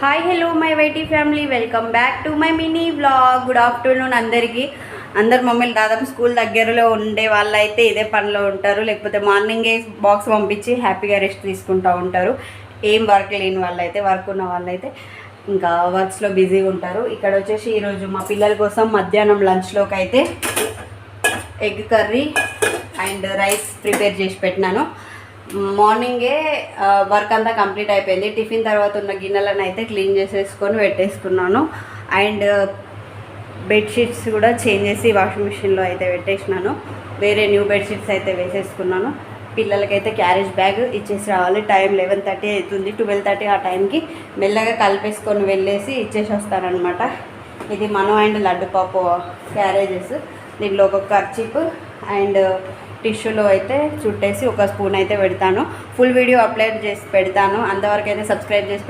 Hi hello my YT family, welcome back to my mini vlog. Good afternoon అందరికీ. అందరు మమ్మల్ని దాదాపు school దగ్గరలో ఉండే వాళ్ళైతే ఇదే పనిలో ఉంటారు, లేకపోతే మార్నింగే బాక్స్ పంపించి హ్యాపీగా రెస్ట్ తీసుకుంటూ ఉంటారు. ఏం వర్క్ లేని వాళ్ళైతే, వర్క్ ఉన్న వాళ్ళైతే ఇంకా వర్క్స్లో బిజీగా ఉంటారు. ఇక్కడ వచ్చేసి ఈరోజు మా పిల్లల కోసం మధ్యాహ్నం లంచ్లోకి అయితే egg curry and rice prepare చేసి పెట్టినాను. మార్నింగే వర్క్ అంతా కంప్లీట్ అయిపోయింది. టిఫిన్ తర్వాత ఉన్న గిన్నెలను అయితే క్లీన్ చేసేసుకొని పెట్టేసుకున్నాను. అండ్ బెడ్షీట్స్ కూడా చేంజ్ చేసి వాషింగ్ మిషన్లో అయితే పెట్టేసినాను. వేరే న్యూ బెడ్షీట్స్ అయితే వేసేసుకున్నాను. పిల్లలకైతే క్యారేజ్ బ్యాగ్ ఇచ్చేసి రావాలి. టైం 11:30 అవుతుంది. 12:30 ఆ టైంకి మెల్లగా కలిపేసుకొని వెళ్ళేసి ఇచ్చేసి వస్తానమాట. ఇది మను అండ్ లడ్డు పాపు క్యారేజెస్. దీంట్లో ఒక కర్చీప్ అండ్ టిష్యూలో అయితే చుట్టేసి ఒక స్పూన్ అయితే పెడతాను. ఫుల్ వీడియో అప్లోడ్ చేసి పెడతాను. అంతవరకు అయితే సబ్స్క్రైబ్ చేసి